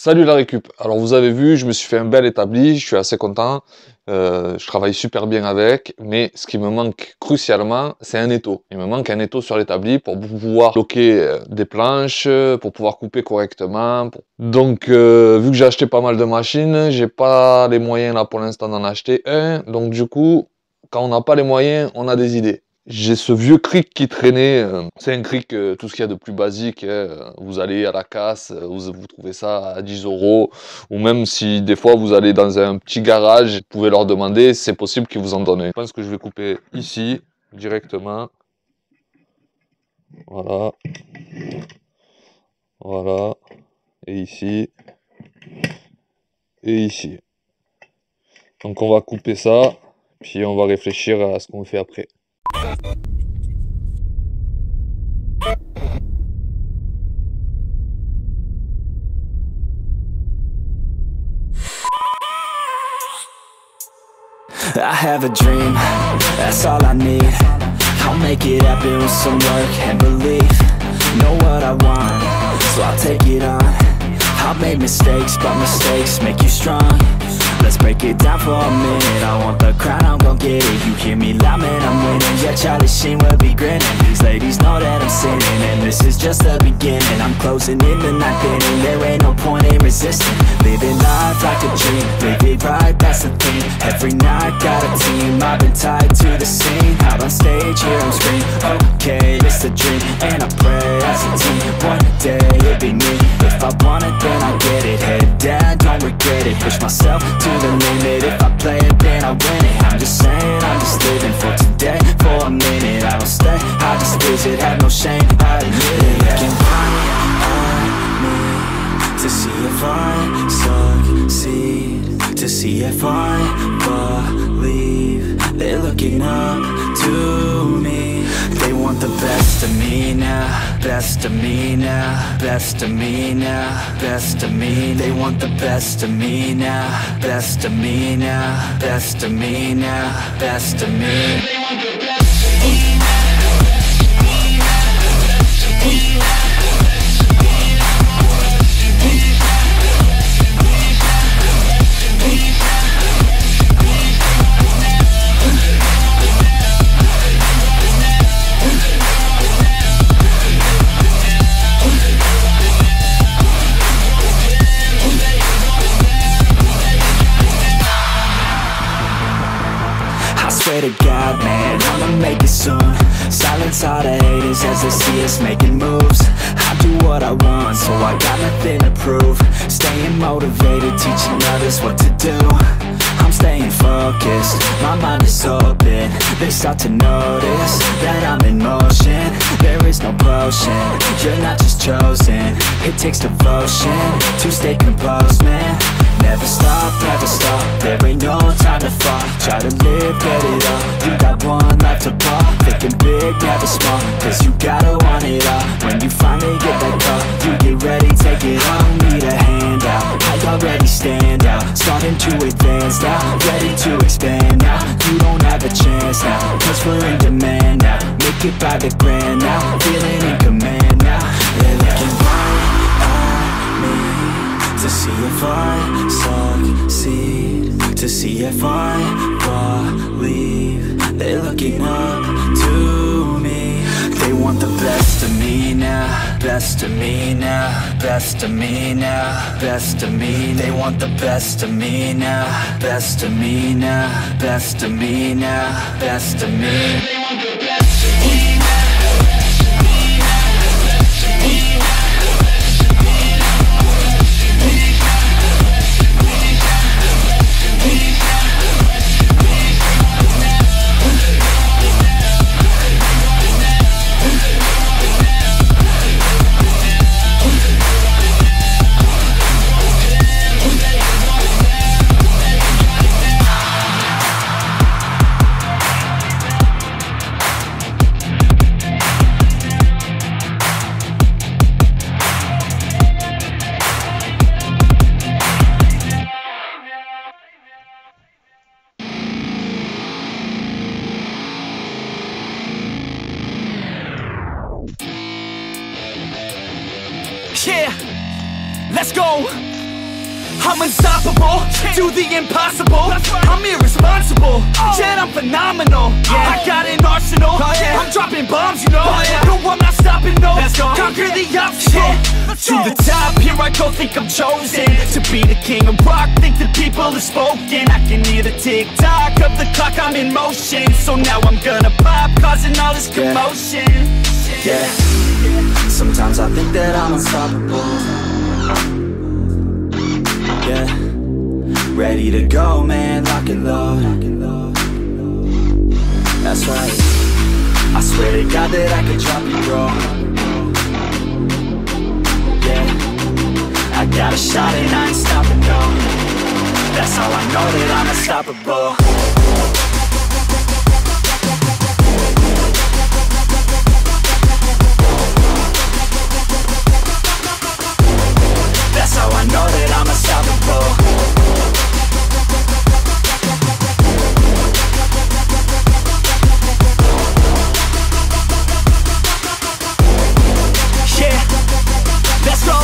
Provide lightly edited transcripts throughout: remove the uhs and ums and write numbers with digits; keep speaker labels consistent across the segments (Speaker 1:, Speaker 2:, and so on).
Speaker 1: Salut la récup. Alors vous avez vu, je me suis fait un bel établi, je suis assez content. Je travaille super bien avec, mais ce qui me manque crucialement, c'est un étau. Il me manque un étau sur l'établi pour pouvoir bloquer des planches, pour pouvoir couper correctement. Donc vu que j'ai acheté pas mal de machines, j'ai pas les moyens là pour l'instant d'en acheter un. Donc du coup, quand on n'a pas les moyens, on a des idées. J'ai ce vieux cric qui traînait, c'est un cric, tout ce qu'il y a de plus basique, hein. Vous allez à la casse, vous trouvez ça à 10 €, ou même si des fois vous allez dans un petit garage, vous pouvez leur demander, c'est possible qu'ils vous en donnent. Je pense que je vais couper ici, directement. Voilà. Voilà. Et ici. Et ici. Donc on va couper ça, puis on va réfléchir à ce qu'on fait après.
Speaker 2: I have a dream, that's all I need. I'll make it happen with some work and belief. Know what I want, so I'll take it on. I've made mistakes, but mistakes make you strong. Let's break it down for a minute. I want the crown, I'm gon' get it. You hear me loud, man, I'm winning. Yeah, Charlie Sheen will be grinning. These ladies know that I'm sinning, and this is just the beginning. I'm closing in the ninth inning. There ain't no point in resisting. Living life like a dream, live it right, that's the thing. Every night, got a team, I've been tied to the scene. Out on stage, hear them scream, okay, it's a dream. And I pray as a team, one day it'll be me. If I want it, then I get it. Head down, don't regret it. Push myself to the limit. If I play it, then I win it. I'm just saying, I'm just living for today. For a minute, I don't stay, I just visit. Have no shame, I admit it. Looking right at me to see if I succeed, to see if I believe. They're looking up to me. They want the best of me now, best of me now, best of me now, best of me. They want the best of me now, best of me now, best of me now, best of me. They want the best of me now. Swear to God, man, I'ma make it soon. Silence all the haters as they see us making moves. I do what I want, so I got nothing to prove. Staying motivated, teaching others what to do. I'm staying focused, my mind is open. They start to notice that I'm in motion. There is no potion, you're not just chosen. It takes devotion to stay composed, man. Never stop, there ain't no time to fall. Try to live, get it all, you got one life to pop. Thinking big, never small, cause you gotta want it all. When you finally get that call, you get ready, take it on. Need a hand out, I already stand out. Starting to advance now, ready to expand now. You don't have a chance now, cause we're in demand now. Make it by the grand now, feeling in command now. They're looking right at me to see if I succeed, to see if I believe. They're looking up to me. They want the best of me now, best of me now, best of me now, best of me. They want the best of me now, best of me now, best of me now, best of me. They want the best of me now. Yeah, let's go. I'm unstoppable, do the impossible. I'm irresponsible, yet I'm phenomenal. I got an arsenal, I'm dropping bombs, you know. No, I'm not stopping, no. Conquer the obstacle. To the top, here I go, think I'm chosen to be the king of rock, think the people have spoken. I can hear the tick-tock of the clock, I'm in motion. So now I'm gonna pop, causing all this commotion.
Speaker 3: Yeah, sometimes I think that I'm unstoppable. Yeah, ready to go, man, lock and load. That's right, I swear to God that I could drop you, bro. Yeah, I got a shot and I ain't stopping, no. That's how I know that I'm unstoppable. That's how I know that I'm unstoppable. Yeah, let's go.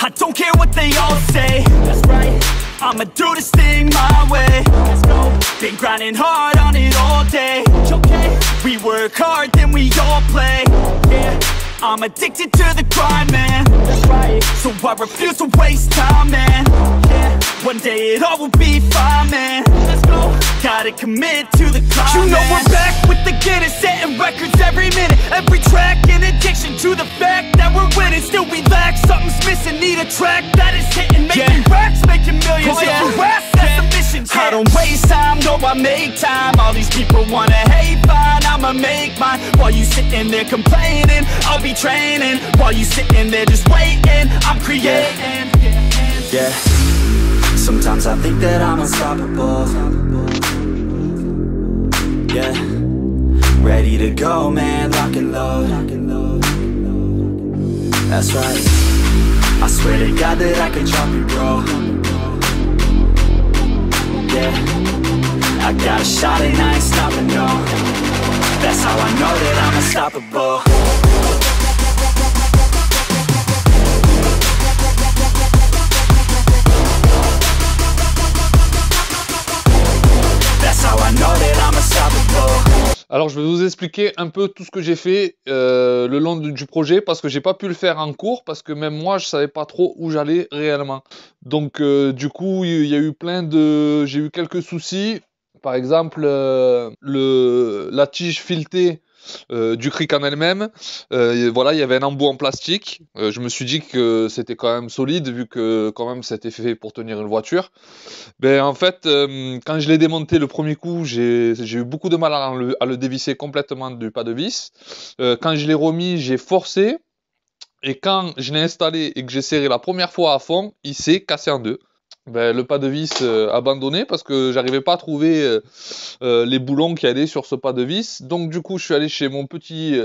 Speaker 3: I don't care what they all say. That's right, I'ma do this thing my way. Let's go. Been grinding hard on it all day. Okay, we work hard, then we all play. Yeah, I'm addicted to the grind, man. That's right, so I refuse to waste time, man. Yeah, one day it all will be fine, man. Let's go. Gotta commit to the climb. You know we're back with the Guinness, setting records every minute, every track. In addiction to the fact that we're winning, still we lack something's missing. Need a track that is hitting, making racks, making millions. Yeah, that's the mission. I don't waste time, no, I make time. All these people wanna hate, fine, I'ma make mine. While you sitting there complaining, I'll be training. While you sitting there just waiting, I'm creating. Yeah, sometimes I think that I'm unstoppable. Yeah, ready to go, man, lock and load. That's right, I swear to God that I could drop you, bro. Yeah, I got a shot and I ain't stopping, no. That's how I know that I'm unstoppable.
Speaker 1: Alors je vais vous expliquer un peu tout ce que j'ai fait le long du projet, parce que j'ai pas pu le faire en cours, parce que même moi je savais pas trop où j'allais réellement. Donc du coup il y a eu j'ai eu quelques soucis. Par exemple la tige filetée du cric en elle-même, voilà, il y avait un embout en plastique. Je me suis dit que c'était quand même solide, vu que quand même c'était fait pour tenir une voiture. Ben en fait, quand je l'ai démonté le premier coup, j'ai eu beaucoup de mal à le dévisser complètement du pas de vis. Quand je l'ai remis, j'ai forcé, et quand je l'ai installé et que j'ai serré la première fois à fond, il s'est cassé en deux. Ben, le pas de vis abandonné, parce que j'arrivais pas à trouver les boulons qui allaient sur ce pas de vis. Donc du coup je suis allé chez mon petit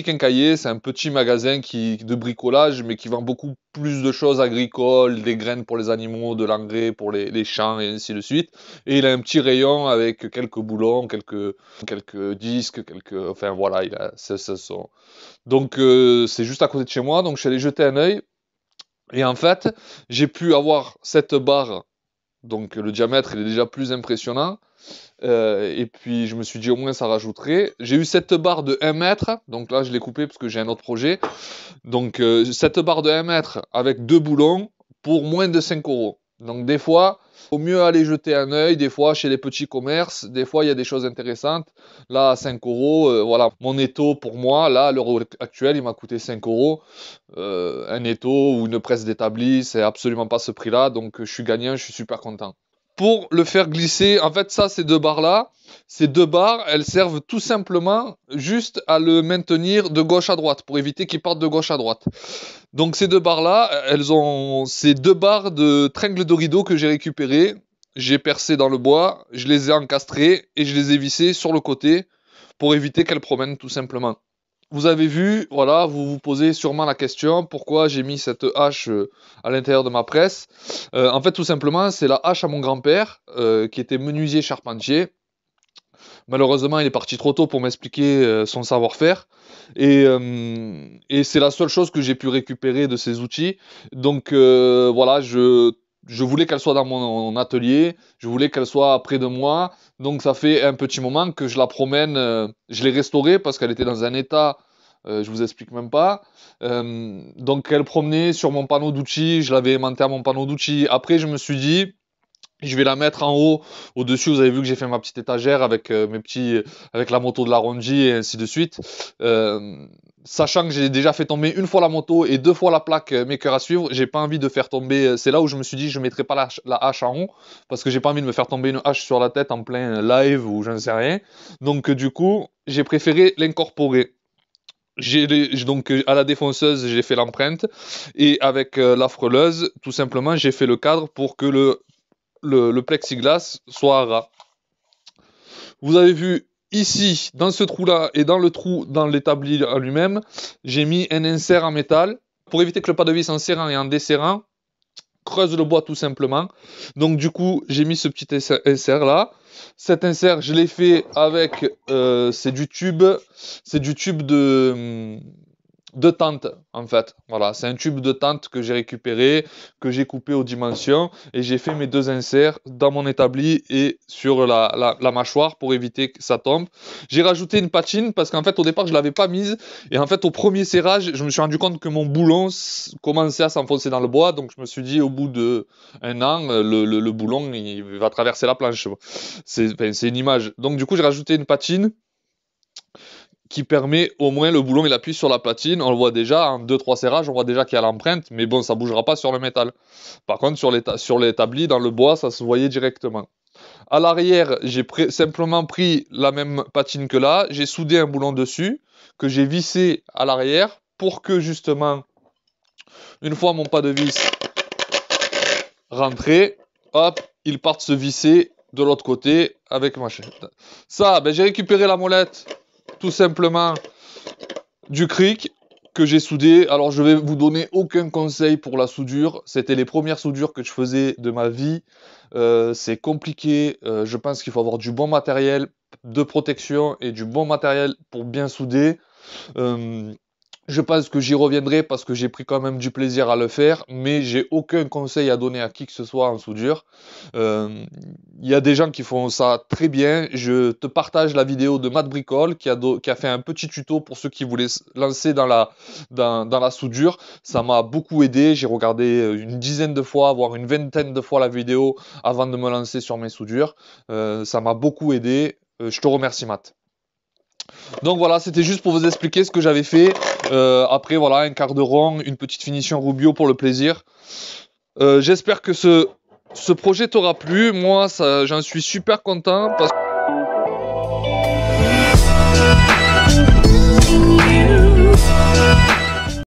Speaker 1: quincailler. C'est un petit magasin de bricolage, mais qui vend beaucoup plus de choses agricoles, des graines pour les animaux, de l'engrais pour les champs et ainsi de suite. Et il a un petit rayon avec quelques boulons, quelques disques, enfin voilà, donc c'est juste à côté de chez moi. Donc je suis allé jeter un œil. Et en fait, j'ai pu avoir cette barre, donc le diamètre il est déjà plus impressionnant, et puis je me suis dit au moins ça rajouterait. J'ai eu cette barre de 1 mètre, donc là je l'ai coupée parce que j'ai un autre projet, donc cette barre de 1 mètre avec 2 boulons pour moins de 5 €. Donc des fois, il vaut mieux aller jeter un œil, des fois chez les petits commerces, des fois il y a des choses intéressantes. Là à 5 €, voilà, mon étau pour moi, là à l'heure actuelle il m'a coûté 5 €. Un étau ou une presse d'établi, c'est absolument pas ce prix-là, donc je suis gagnant, je suis super content. Pour le faire glisser, en fait ça, ces deux barres-là, elles servent tout simplement juste à le maintenir de gauche à droite, pour éviter qu'il parte de gauche à droite. Donc ces deux barres-là, ces 2 barres de tringle de rideau que j'ai récupérées, j'ai percé dans le bois, je les ai encastrées et je les ai vissées sur le côté pour éviter qu'elles promènent tout simplement. Vous avez vu, voilà, vous vous posez sûrement la question, pourquoi j'ai mis cette hache à l'intérieur de ma presse. En fait, tout simplement, c'est la hache à mon grand-père, qui était menuisier charpentier. Malheureusement, il est parti trop tôt pour m'expliquer son savoir-faire. Et c'est la seule chose que j'ai pu récupérer de ces outils. Donc voilà, je voulais qu'elle soit dans mon atelier, je voulais qu'elle soit près de moi. Donc ça fait un petit moment que je la promène. Je l'ai restaurée parce qu'elle était dans un état, je vous explique même pas. Donc elle promenait sur mon panneau d'outils, je l'avais aimanté à mon panneau d'outils. Après, je me suis dit, je vais la mettre en haut, au-dessus. Vous avez vu que j'ai fait ma petite étagère avec avec la moto de la Ronji et ainsi de suite. Sachant que j'ai déjà fait tomber une fois la moto et 2 fois la plaque Maker à suivre, j'ai pas envie de faire tomber. C'est là où je me suis dit, je mettrai pas la hache en haut parce que j'ai pas envie de me faire tomber une hache sur la tête en plein live ou je ne sais rien. Donc du coup, j'ai préféré l'incorporer. Donc à la défonceuse, j'ai fait l'empreinte et avec la frôleuse, tout simplement, j'ai fait le cadre pour que le plexiglas soit à ras. Vous avez vu ici, dans ce trou-là et dans le trou dans l'établi en lui-même, j'ai mis un insert en métal pour éviter que le pas de vis en serrant et en desserrant creuse le bois tout simplement. Donc du coup, j'ai mis ce petit insert là. Cet insert, je l'ai fait avec c'est du tube de tente en fait. Voilà, c'est un tube de tente que j'ai récupéré, que j'ai coupé aux dimensions et j'ai fait mes 2 inserts dans mon établi et sur la mâchoire pour éviter que ça tombe. J'ai rajouté une patine parce qu'en fait au départ je l'avais pas mise et en fait au premier serrage je me suis rendu compte que mon boulon commençait à s'enfoncer dans le bois, donc je me suis dit au bout de 1 an le boulon il va traverser la planche. C'est une image. Donc du coup j'ai rajouté une patine qui permet au moins le boulon il appuie sur la platine, on le voit déjà en 2-3 serrages, on voit déjà qu'il y a l'empreinte, mais bon ça bougera pas sur le métal. Par contre sur l'établi dans le bois ça se voyait directement. À l'arrière j'ai simplement pris la même patine que là, j'ai soudé un boulon dessus que j'ai vissé à l'arrière pour que justement une fois mon pas de vis rentré, hop, il parte se visser de l'autre côté avec ma chaîne. Ça, ben, j'ai récupéré la molette tout simplement du cric que j'ai soudé. Alors je vais vous donner aucun conseil pour la soudure, c'était les premières soudures que je faisais de ma vie. C'est compliqué, je pense qu'il faut avoir du bon matériel de protection et du bon matériel pour bien souder. Je pense que j'y reviendrai parce que j'ai pris quand même du plaisir à le faire, mais j'ai aucun conseil à donner à qui que ce soit en soudure. Il y a des gens qui font ça très bien. Je te partage la vidéo de Matt Bricole qui a fait un petit tuto pour ceux qui voulaient se lancer dans la soudure. Ça m'a beaucoup aidé. J'ai regardé une dizaine de fois, voire une vingtaine de fois la vidéo avant de me lancer sur mes soudures. Ça m'a beaucoup aidé. Je te remercie, Matt. Donc voilà, c'était juste pour vous expliquer ce que j'avais fait. Après voilà, un quart de rond, une petite finition Rubio pour le plaisir. J'espère que ce projet t'aura plu. Moi, j'en suis super content parce que